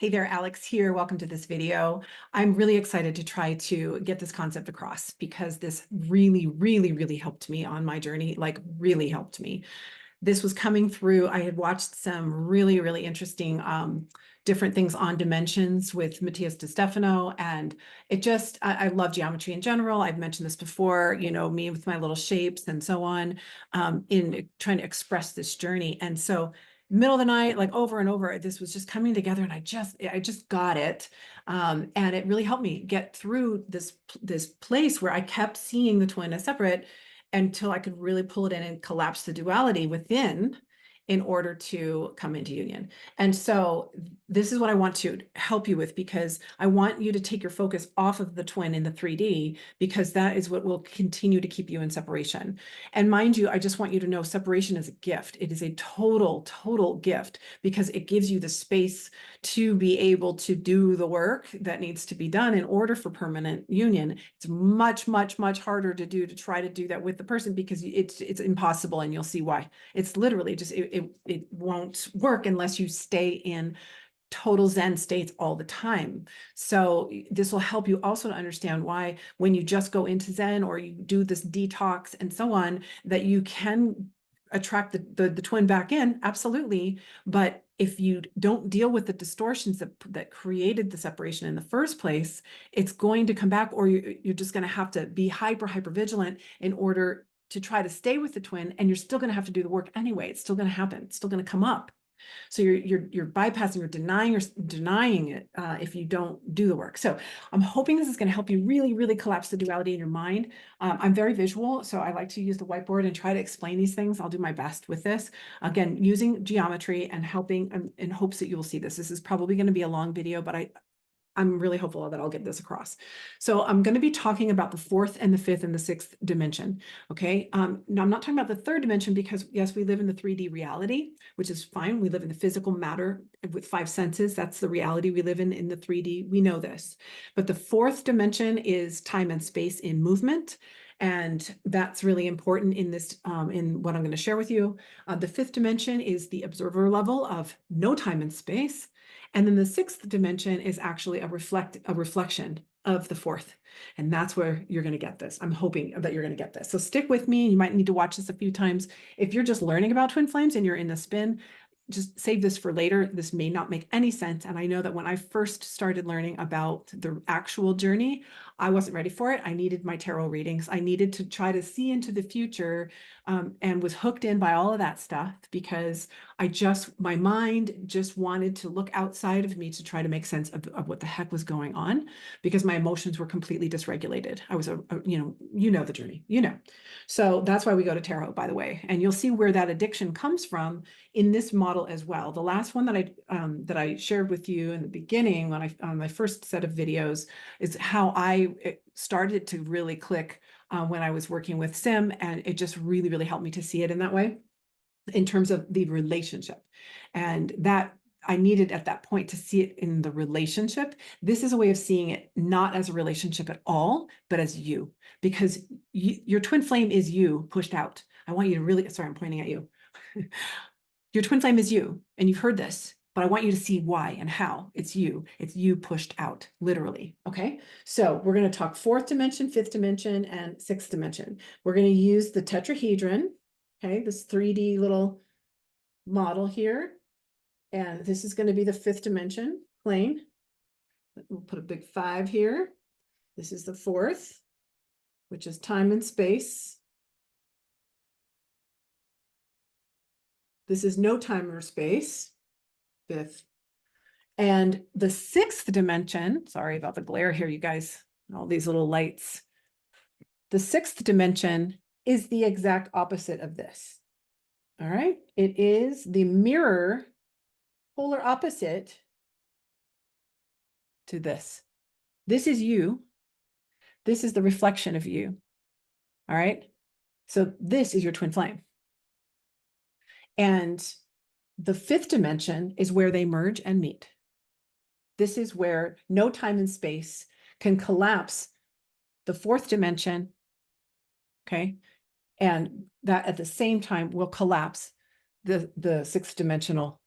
Hey there, Alex here. Welcome to this video. I'm really excited to try to get this concept across because this really helped me on my journey, like really helped me. This was coming through. I had watched some really interesting different things on dimensions with Matthias DeStefano, and it just, I love geometry in general. I've mentioned this before, you know, me with my little shapes and so on, in trying to express this journey. And so middle of the night, like over and over, this was just coming together, and I just got it. And it really helped me get through this place where I kept seeing the twin as separate until I could really pull it in and collapse the duality within in order to come into union. And so this is what I want to help you with, because I want you to take your focus off of the twin in the 3D, because that is what will continue to keep you in separation. And mind you, I just want you to know separation is a gift. It is a total gift, because it gives you the space to be able to do the work that needs to be done in order for permanent union. It's much harder to do, to try to do that with the person, because it's impossible, and you'll see why. It's literally just, it won't work unless you stay in total Zen states all the time. So this will help you also to understand why when you just go into Zen or you do this detox and so on, that you can attract the twin back in, absolutely. But if you don't deal with the distortions that created the separation in the first place, it's going to come back, or you're just going to have to be hyper vigilant in order to try to stay with the twin, and you're still going to have to do the work anyway. It's still going to happen. It's still going to come up. So you're bypassing, you're denying it if you don't do the work. So I'm hoping this is going to help you really collapse the duality in your mind. I'm very visual, so I like to use the whiteboard and try to explain these things. I'll do my best with this. Again, using geometry and helping in hopes that you will see this. This is probably going to be a long video, but I'm really hopeful that I'll get this across. So I'm going to be talking about the fourth and the fifth and the sixth dimension. Okay. Now I'm not talking about the third dimension, because yes, we live in the 3D reality, which is fine. We live in the physical matter with 5 senses. That's the reality we live in the 3D. We know this. But the fourth dimension is time and space in movement. And that's really important in this, in what I'm going to share with you. The fifth dimension is the observer level of no time and space. And then the sixth dimension is actually a reflection of the fourth. And that's where you're going to get this. I'm hoping that you're going to get this. So stick with me. You might need to watch this a few times. If you're just learning about twin flames and you're in the spin, just save this for later. This may not make any sense. And I know that when I first started learning about the actual journey, I wasn't ready for it. I needed my tarot readings. I needed to try to see into the future, and was hooked in by all of that stuff, because my mind just wanted to look outside of me to try to make sense of what the heck was going on, because my emotions were completely dysregulated. I was you know the journey, So that's why we go to tarot, by the way. And you'll see where that addiction comes from in this model as well. The last one that I shared with you in the beginning, when on my first set of videos, is how I started to really click when I was working with Sim, and it just really helped me to see it in that way, in terms of the relationship. And that I needed at that point to see it in the relationship. This is a way of seeing it not as a relationship at all, but as you, because your twin flame is you pushed out. I want you to really, sorry, I'm pointing at you. Your twin flame is you, and you've heard this, but I want you to see why and how. It's you pushed out, literally. Okay. So we're going to talk fourth dimension, fifth dimension, and sixth dimension. We're going to use the tetrahedron. Okay. This 3D little model here. And this is going to be the fifth dimension plane. We'll put a big 5 here. This is the fourth, which is time and space. This is no time or space, fifth. And the sixth dimension, sorry about the glare here, you guys, all these little lights. The sixth dimension is the exact opposite of this. All right. It is the mirror, polar opposite to this. This is you. This is the reflection of you. All right. So this is your twin flame. And the fifth dimension is where they merge and meet. This is where no time and space can collapse the fourth dimension. Okay. And that at the same time will collapse the sixth dimensional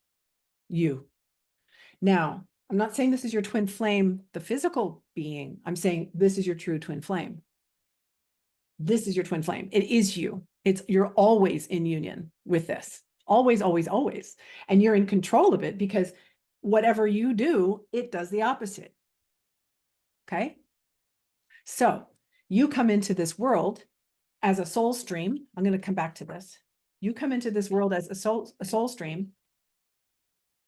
you. Now, I'm not saying this is your twin flame, the physical being. I'm saying this is your true twin flame. This is your twin flame. It is you. You're always in union with this. Always, always, always. And you're in control of it because whatever you do, it does the opposite. Okay? So you come into this world as a soul stream. I'm going to come back to this. You come into this world as a soul stream,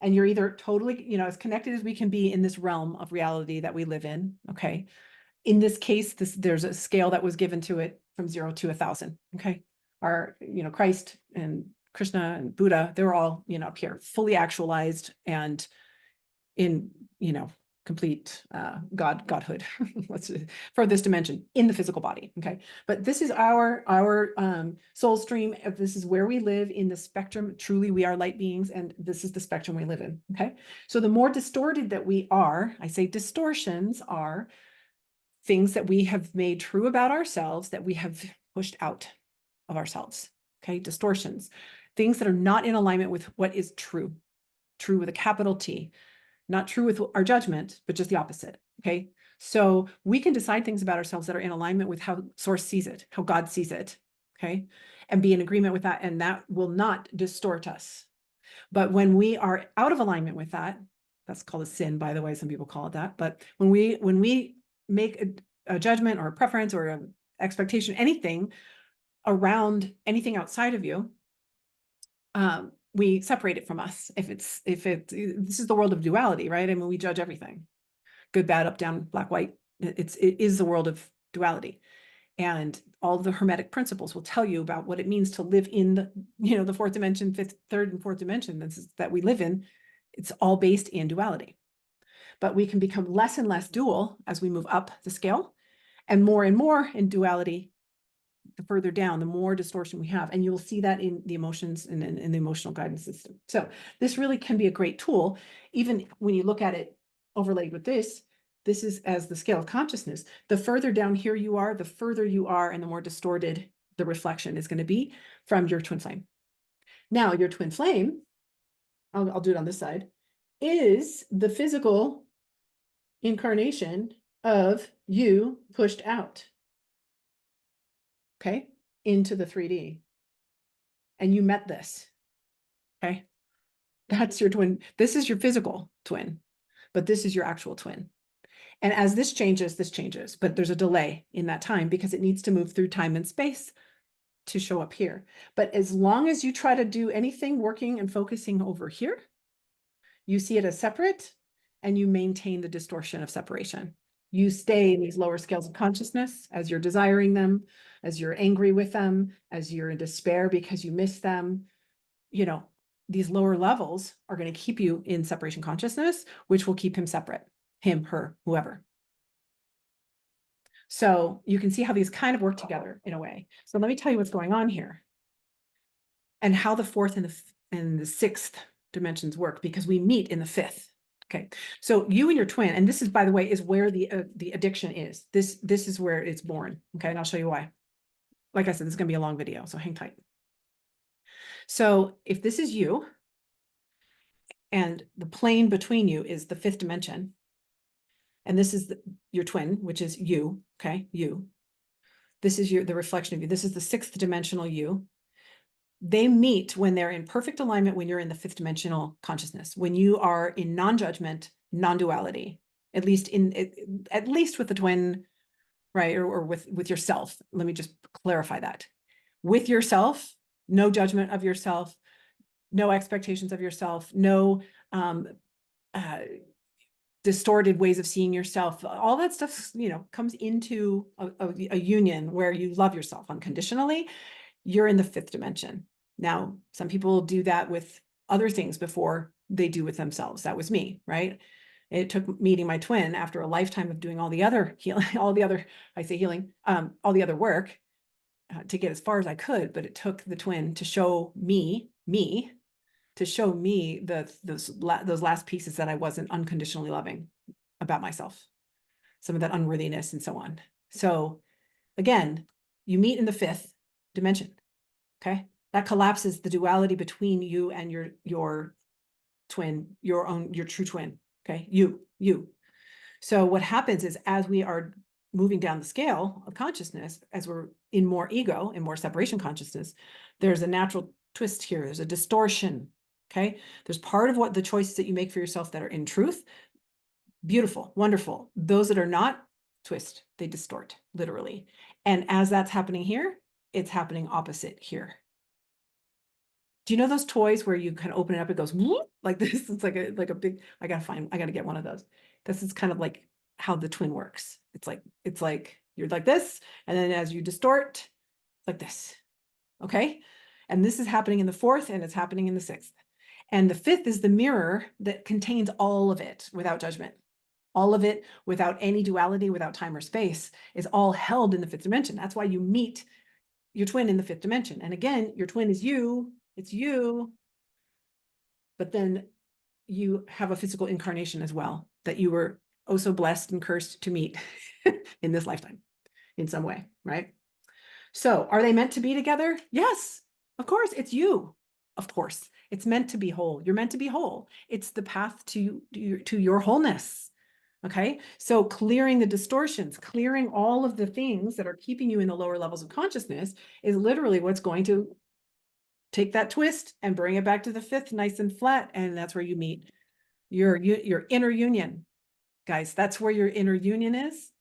and you're either totally, as connected as we can be in this realm of reality that we live in. Okay. In this case, there's a scale that was given to it from 0 to 1,000. Okay. Our, Christ and Krishna and Buddha, they're all, up here, fully actualized and in, complete godhood for this dimension in the physical body. Okay. But this is our soul stream. This is where we live in the spectrum. Truly, we are light beings, and this is the spectrum we live in. Okay. So the more distorted that we are, I say distortions are things that we have made true about ourselves that we have pushed out of ourselves. Okay. Distortions, things that are not in alignment with what is true with a capital T. Not true with our judgment, but just the opposite. Okay. So we can decide things about ourselves that are in alignment with how source sees it, how God sees it. Okay. And be in agreement with that. And that will not distort us. But when we are out of alignment with that, that's called a sin, by the way, some people call it that. But when we make a judgment or a preference or an expectation, anything around anything outside of you, we separate it from us. This is the world of duality, right? I mean, we judge everything, good, bad, up, down, black, white. It is the world of duality. And all the Hermetic principles will tell you about what it means to live in the fourth dimension, third and fourth dimension that we live in. It's all based in duality. But we can become less and less dual as we move up the scale, and more in duality. The further down, the more distortion we have. And you'll see that in the emotions and in the emotional guidance system. So this really can be a great tool. Even when you look at it overlaid with this is as the scale of consciousness. The further down here you are, the further you are, and the more distorted the reflection is going to be from your twin flame. Now, your twin flame, I'll do it on this side, is the physical incarnation of you pushed out. Okay, into the 3D. And you met this. Okay. That's your twin. This is your physical twin, but this is your actual twin. And as this changes, but there's a delay in that time because it needs to move through time and space to show up here. But as long as you try to do anything working and focusing over here, you see it as separate and you maintain the distortion of separation. You stay in these lower scales of consciousness as you're desiring them, as you're angry with them, as you're in despair because you miss them. These lower levels are going to keep you in separation consciousness, which will keep him separate, him, her, whoever. So you can see how these kind of work together in a way. So let me tell you what's going on here and how the fourth and the sixth dimensions work, because we meet in the fifth. Okay, so you and your twin, and this is, by the way, is where the addiction is. This is where it's born. Okay, and I'll show you why. Like I said, this is going to be a long video, so hang tight. So if this is you, and the plane between you is the fifth dimension, and this is your twin, which is you. Okay, you. This is the reflection of you. This is the sixth dimensional you. They meet when they're in perfect alignment, when you're in the fifth dimensional consciousness, when you are in non-judgment, non-duality, at least with the twin, right? Or with yourself. Let me just clarify that. With yourself, no judgment of yourself, no expectations of yourself, no distorted ways of seeing yourself. All that stuff, comes into a union where you love yourself unconditionally. You're in the fifth dimension. Now, some people do that with other things before they do with themselves. That was me, right? It took meeting my twin after a lifetime of doing all the other healing, all the other work to get as far as I could. But it took the twin to show me those last pieces that I wasn't unconditionally loving about myself, some of that unworthiness and so on. So again, you meet in the fifth dimension. Okay. That collapses the duality between you and your twin, your true twin. Okay, you. So what happens is as we are moving down the scale of consciousness, as we're in more ego and more separation consciousness, there's a natural twist here. There's a distortion. Okay. There's part of what the choices that you make for yourself that are in truth. Beautiful, wonderful. Those that are not, twist, they distort, literally. And as that's happening here, it's happening opposite here. Do you know those toys where you can open it up, it goes whoop, like this? It's like a big, I gotta get one of those. This is kind of like how the twin works. It's like you're like this, and then as you distort, like this. Okay. And this is happening in the fourth, and it's happening in the sixth. And the fifth is the mirror that contains all of it without judgment. All of it without any duality, without time or space, is all held in the fifth dimension. That's why you meet your twin in the fifth dimension. And again, your twin is you, it's you, but then you have a physical incarnation as well that you were oh so blessed and cursed to meet in this lifetime in some way, right? So are they meant to be together? Yes, of course, it's you. Of course, it's meant to be whole. You're meant to be whole. It's the path to your wholeness. Okay, so clearing the distortions, clearing all of the things that are keeping you in the lower levels of consciousness is literally what's going to take that twist and bring it back to the fifth nice and flat. And that's where you meet your inner union, guys. That's where your inner union is.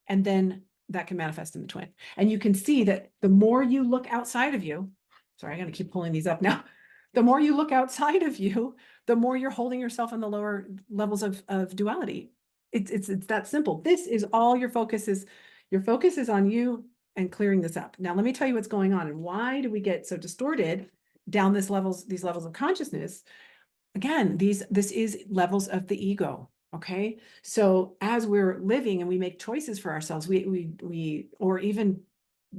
And then that can manifest in the twin. And you can see that the more you look outside of you, sorry, I'm going to keep pulling these up now. The more you look outside of you, the more you're holding yourself in the lower levels of duality. It's that simple. This is all your focus is. Your focus is on you and clearing this up. Now, let me tell you what's going on and why do we get so distorted down these levels of consciousness. Again, this is levels of the ego. Okay. So as we're living and we make choices for ourselves, we or even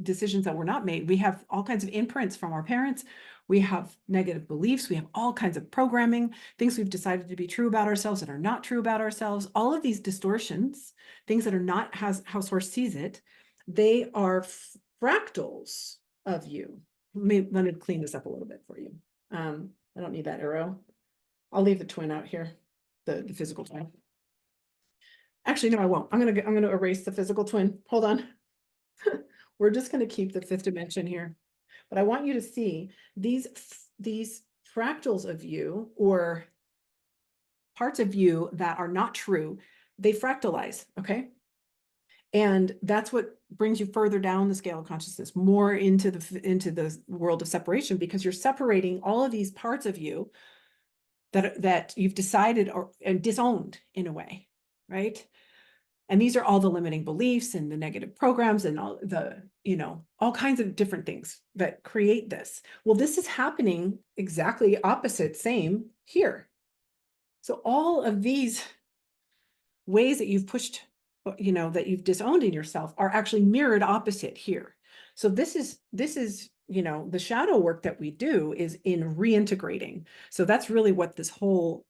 decisions that were not made, we have all kinds of imprints from our parents. We have negative beliefs. We have all kinds of programming, things we've decided to be true about ourselves that are not true about ourselves. All of these distortions, things that are not how source sees it, they are fractals of you. Let me clean this up a little bit for you. I don't need that arrow. I'll leave the twin out here, the physical twin. Actually, no, I won't. I'm gonna erase the physical twin. Hold on. We're just gonna keep the fifth dimension here. But I want you to see these fractals of you or parts of you that are not true, they fractalize, okay? And that's what brings you further down the scale of consciousness, more into the world of separation, because you're separating all of these parts of you that you've decided and disowned in a way, right? And these are all the limiting beliefs and the negative programs and all the, all kinds of different things that create this. Well, this is happening exactly opposite, same here. So all of these ways that you've pushed, that you've disowned in yourself are actually mirrored opposite here. So this is, the shadow work that we do is in reintegrating. So that's really what this whole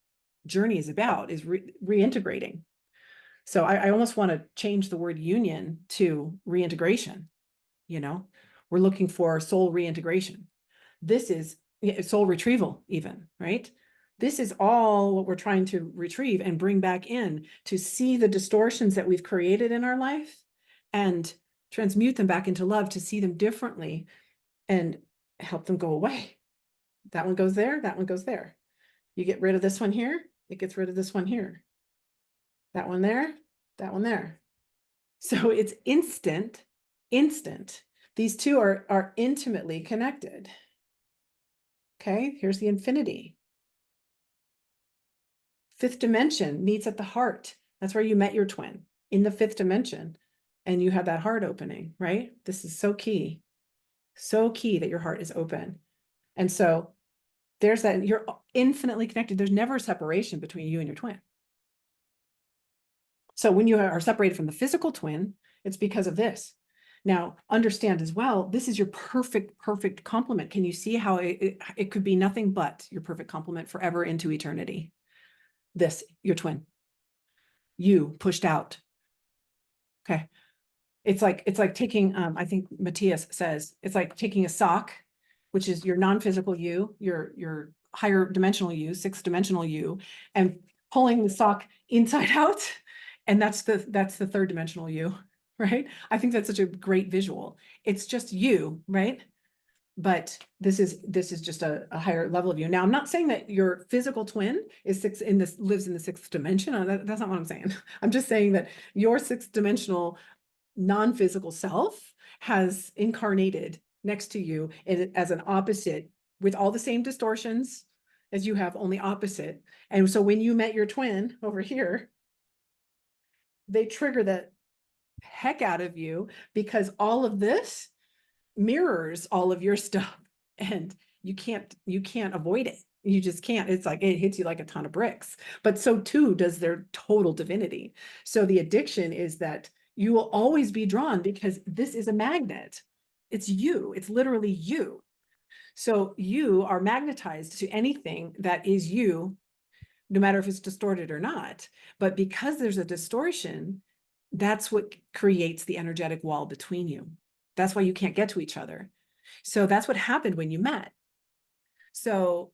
journey is about, is reintegrating. So I almost want to change the word union to reintegration. We're looking for soul reintegration. This is soul retrieval even, right? This is all what we're trying to retrieve and bring back in to see the distortions that we've created in our life and transmute them back into love, to see them differently and help them go away. That one goes there, that one goes there. You get rid of this one here, it gets rid of this one here. That one there, that one there. So it's instant. These two are intimately connected. Okay, here's the infinity. Fifth dimension meets at the heart. That's where you met your twin, in the fifth dimension. And you have that heart opening, right? This is so key. So key that your heart is open. And so there's that, you're infinitely connected. There's never a separation between you and your twin. So when you are separated from the physical twin, it's because of this. Now, understand as well, this is your perfect complement. Can you see how it could be nothing but your perfect complement forever into eternity? This, your twin. You pushed out. Okay. It's like taking, I think Matthias says, it's like taking a sock, which is your non-physical you, your higher dimensional you, sixth dimensional you, and pulling the sock inside out. And that's the third dimensional you, right? I think that's such a great visual. It's just you, right? But this is just a higher level of you. Now, I'm not saying that your physical twin is lives in the sixth dimension. That's not what I'm saying. I'm just saying that your sixth dimensional non-physical self has incarnated next to you as an opposite with all the same distortions as you have, only opposite. And so when you met your twin over here, they trigger the heck out of you because all of this mirrors all of your stuff and you can't avoid it. You just can't. It's like it hits you like a ton of bricks. But so too does their total divinity. So the addiction is that you will always be drawn because this is a magnet. It's you. It's literally you. So you are magnetized to anything that is you, no matter if it's distorted or not. But because there's a distortion, that's what creates the energetic wall between you. That's why you can't get to each other. So that's what happened when you met. So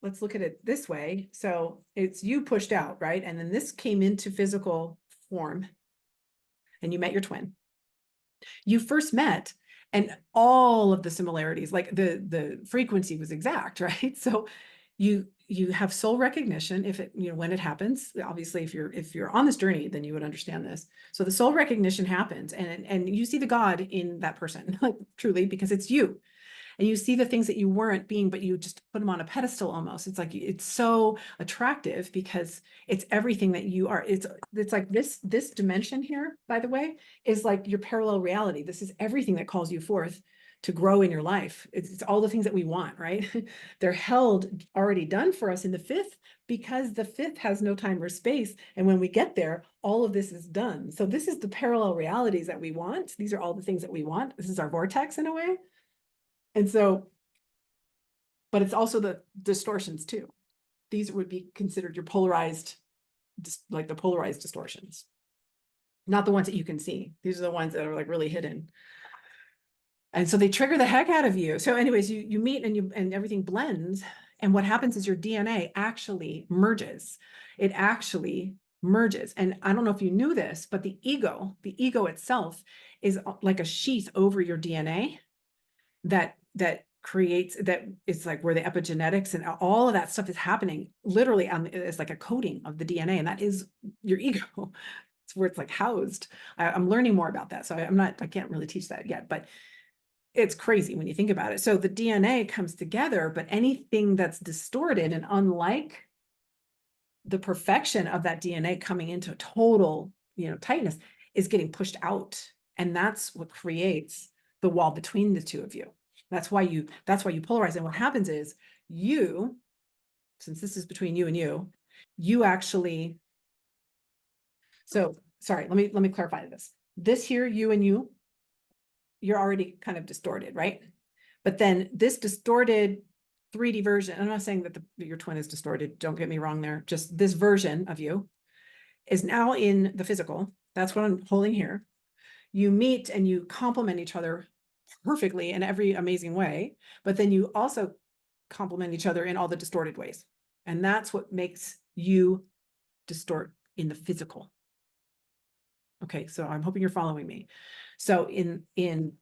let's look at it this way. So it's you pushed out, right? And then this came into physical form and you met your twin. You first met and all of the similarities, like the frequency was exact, right? So you have soul recognition if it, when it happens. Obviously, if you're on this journey, then you would understand this. So the soul recognition happens and you see the God in that person, like truly, because it's you. And you see the things that you weren't being, but you just put them on a pedestal almost. It's like, it's so attractive because it's everything that you are. It's like this dimension here, by the way, is like your parallel reality. This is everything that calls you forth to grow in your life. It's all the things that we want, right? They're held already done for us in the fifth because the fifth has no time or space. And when we get there, all of this is done. So this is the parallel realities that we want. These are all the things that we want. This is our vortex in a way. And so, but it's also the distortions too. These would be considered your polarized, like the polarized distortions, not the ones that you can see. These are the ones that are like really hidden. And so they trigger the heck out of you. So anyways, you meet and everything blends. And what happens is your DNA actually merges. It actually merges. And I don't know if you knew this, but the ego itself is like a sheath over your DNA that creates, that is like where the epigenetics and all of that stuff is happening literally it's like a coating of the DNA, and that is your ego. It's where it's like housed. I'm learning more about that, so I can't really teach that yet, but it's crazy when you think about it. So the DNA comes together, but anything that's distorted and unlike the perfection of that DNA coming into total, tightness is getting pushed out, and that's what creates the wall between the two of you. That's why you polarize. And what happens is since this is between you and you actually, so sorry, let me clarify this. This here, you and you're already kind of distorted, right? But then this distorted 3D version, I'm not saying that your twin is distorted, don't get me wrong there, just this version of you is now in the physical. That's what I'm holding here. You meet and you complement each other perfectly in every amazing way, but then you also complement each other in all the distorted ways. And that's what makes you distort in the physical. Okay, so I'm hoping you're following me. So in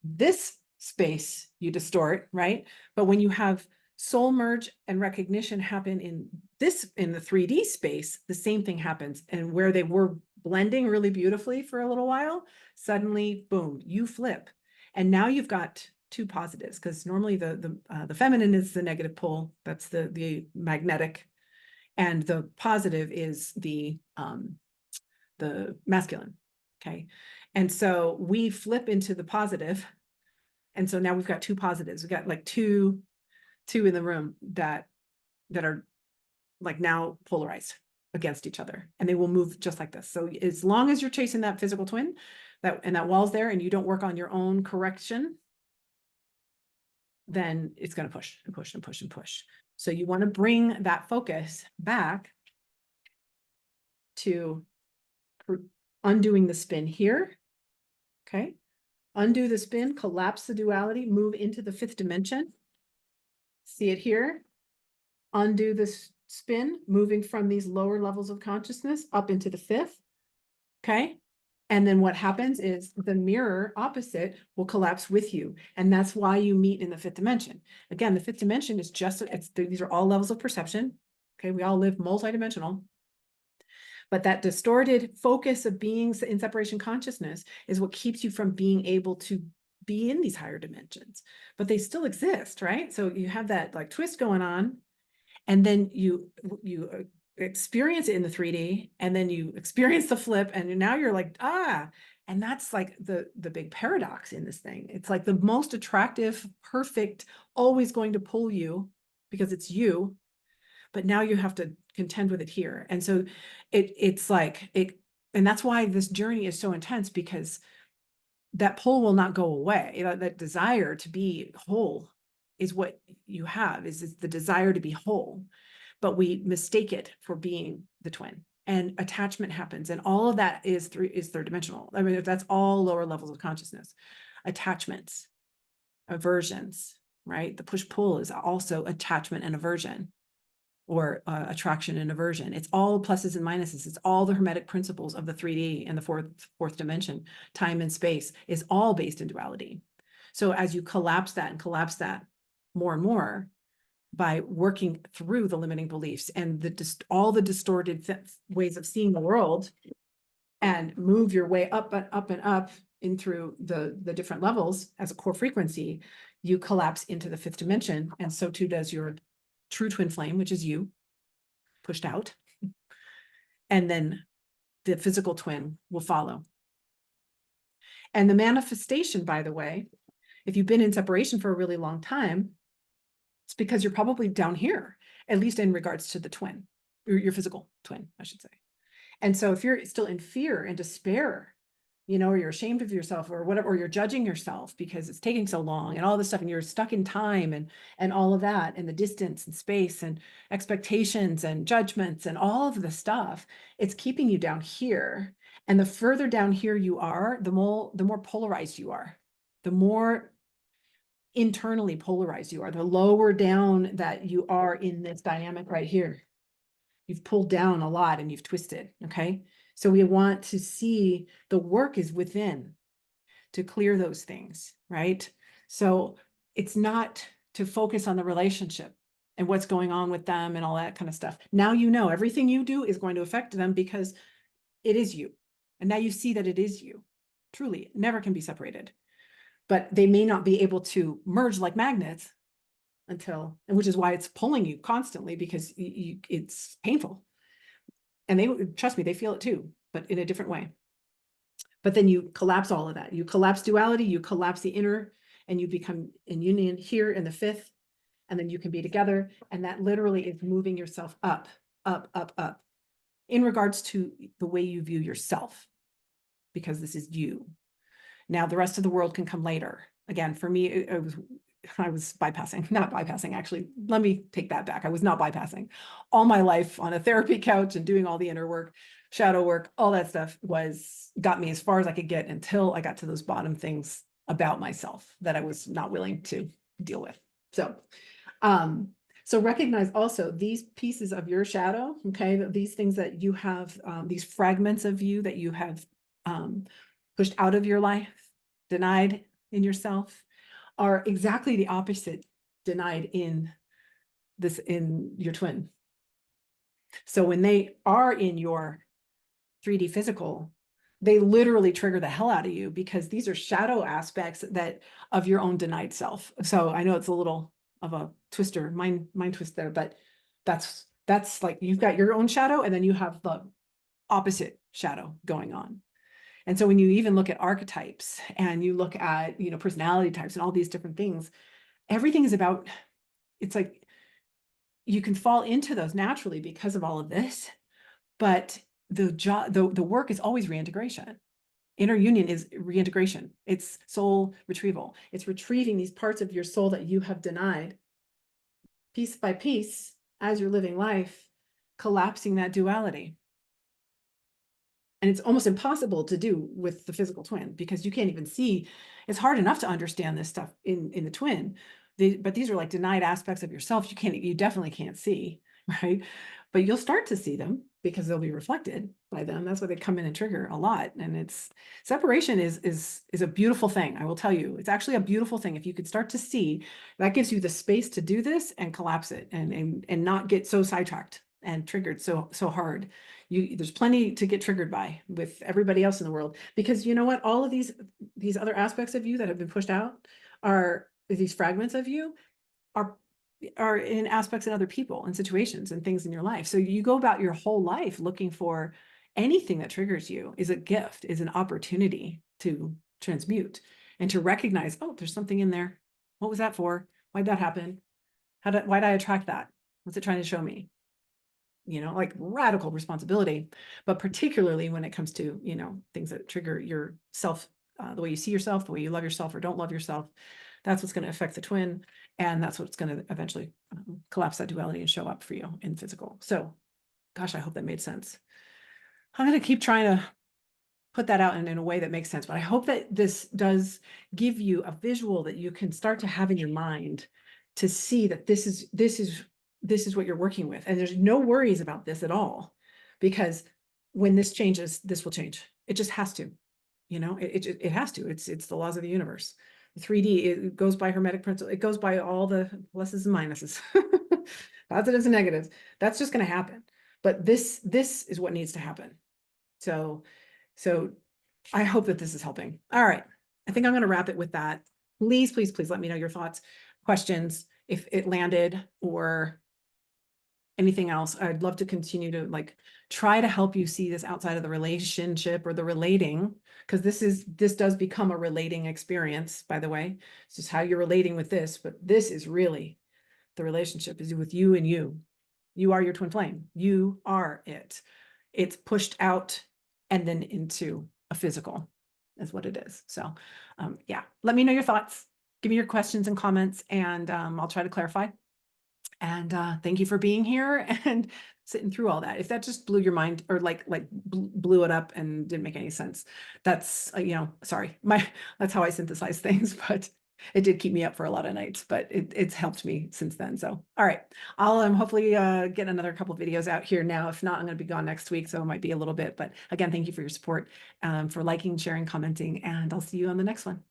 this space, you distort, right? But when you have soul merge and recognition happen in the 3D space, the same thing happens. And where they were blending really beautifully for a little while, suddenly, boom, you flip. And now you've got two positives, because normally the feminine is the negative pole. That's the magnetic, and the positive is the masculine. Okay. And so we flip into the positive. And so now we've got two positives. We've got like two in the room that are like now polarized against each other, and they will move just like this. So as long as you're chasing that physical twin, that wall's there, and you don't work on your own correction, then it's going to push and push and push and push. So you want to bring that focus back to undoing the spin here. Okay. Undo the spin, collapse the duality, move into the fifth dimension. See it here. Undo this spin, moving from these lower levels of consciousness up into the fifth. Okay. And then what happens is the mirror opposite will collapse with you. And that's why you meet in the fifth dimension. Again, the fifth dimension is just, these are all levels of perception. Okay. We all live multidimensional. But that distorted focus of being in separation consciousness is what keeps you from being able to be in these higher dimensions. But they still exist, right? So you have that like twist going on, and then you experience it in the 3D, and then you experience the flip, and now you're like, ah. And that's like the big paradox in this thing. It's like the most attractive, perfect, always going to pull you because it's you, but now you have to contend with it here. And so it's like it, and that's why this journey is so intense, because that pull will not go away. That desire to be whole is what you have, is the desire to be whole, but we mistake it for being the twin, and attachment happens. And all of that is third dimensional. I mean, that's all lower levels of consciousness. Attachments, aversions, right? The push-pull is also attachment and aversion, or attraction and aversion. It's all pluses and minuses. It's all the hermetic principles of the 3D and the fourth dimension. Time and space is all based in duality. So as you collapse that and collapse that more and more by working through the limiting beliefs and all the distorted ways of seeing the world, and move your way up and up and up in through the different levels as a core frequency, you collapse into the fifth dimension. And so too does your true twin flame, which is you, pushed out. And then the physical twin will follow. And the manifestation, by the way, if you've been in separation for a really long time, it's because you're probably down here, at least in regards to the twin, or your physical twin, I should say. And so if you're still in fear and despair, or you're ashamed of yourself or whatever, or you're judging yourself because it's taking so long and all this stuff, and you're stuck in time and all of that, and the distance and space and expectations and judgments and all of the stuff, it's keeping you down here. And the further down here you are, the more polarized you are, the more internally polarized you are, the lower down that you are in this dynamic right here. You've pulled down a lot and you've twisted. Okay. So we want to see the work is within to clear those things, right? So it's not to focus on the relationship and what's going on with them and all that kind of stuff. Now, everything you do is going to affect them because it is you. And now you see that it is you. Truly, it never can be separated. But they may not be able to merge like magnets and which is why it's pulling you constantly, because it's painful. And they, trust me, they feel it too, but in a different way. But then you collapse all of that. You collapse duality, you collapse the inner, and you become in union here in the fifth, and then you can be together. And that literally is moving yourself up, up, up, up in regards to the way you view yourself, because this is you. Now, the rest of the world can come later. Again, for me, I was not bypassing, actually. Let me take that back. I was not bypassing. All my life on a therapy couch and doing all the inner work, shadow work, all that stuff got me as far as I could get until I got to those bottom things about myself that I was not willing to deal with. So recognize also these pieces of your shadow, okay, these things that you have, these fragments of you that you have pushed out of your life, denied in yourself, are exactly the opposite denied in your twin. So when they are in your 3D physical, they literally trigger the hell out of you, because these are shadow aspects of your own denied self. So I know it's a little of a twister, mind twist there, but that's like, you've got your own shadow, and then you have the opposite shadow going on. And so when you even look at archetypes and you look at, personality types and all these different things, everything is about, it's like you can fall into those naturally because of all of this, but the work is always reintegration. Inner union is reintegration. It's soul retrieval. It's retrieving these parts of your soul that you have denied piece by piece as you're living life, collapsing that duality. And it's almost impossible to do with the physical twin, because you can't even see. It's hard enough to understand this stuff in the twin, but these are like denied aspects of yourself. You definitely can't see. right? But you'll start to see them because they'll be reflected by them. That's why they come in and trigger a lot. And it's separation is a beautiful thing. I will tell you, it's actually a beautiful thing. If you could start to see, that gives you the space to do this and collapse it and not get so sidetracked and triggered so hard. There's plenty to get triggered by with everybody else in the world, because you know what? All of these other aspects of you that have been pushed out are these fragments of you are in aspects in other people and situations and things in your life. So you go about your whole life looking for anything that triggers you is a gift, is an opportunity to transmute and to recognize, oh, there's something in there. What was that for? Why'd that happen? Why did I attract that? What's it trying to show me? Like radical responsibility, but particularly when it comes to, things that trigger your self, the way you see yourself, the way you love yourself or don't love yourself. That's what's going to affect the twin. And that's what's going to eventually collapse that duality and show up for you in physical. So, gosh, I hope that made sense. I'm going to keep trying to put that out in a way that makes sense, but I hope that this does give you a visual that you can start to have in your mind to see that this is what you're working with. And there's no worries about this at all, because when this changes, this will change. It just has to, it has to. It's the laws of the universe. The 3D, it goes by hermetic principle. It goes by all the pluses and minuses, positives and negatives. That's just going to happen. But this is what needs to happen. So I hope that this is helping. All right. I think I'm going to wrap it with that. Please, please, please let me know your thoughts, questions, if it landed or anything else. I'd love to continue to try to help you see this outside of the relationship or the relating, because this does become a relating experience, by the way. It's just how you're relating with this, but this is really the relationship is with you and you. You are your twin flame. You are it. It's pushed out and then into a physical is what it is. So yeah, let me know your thoughts. Give me your questions and comments, and I'll try to clarify. And thank you for being here and sitting through all that. If that just blew your mind or blew it up and didn't make any sense, that's, sorry, that's how I synthesize things, but it did keep me up for a lot of nights, but it's helped me since then. So, all right, I'll hopefully get another couple of videos out here now. If not, I'm going to be gone next week, so it might be a little bit, but again, thank you for your support, for liking, sharing, commenting, and I'll see you on the next one.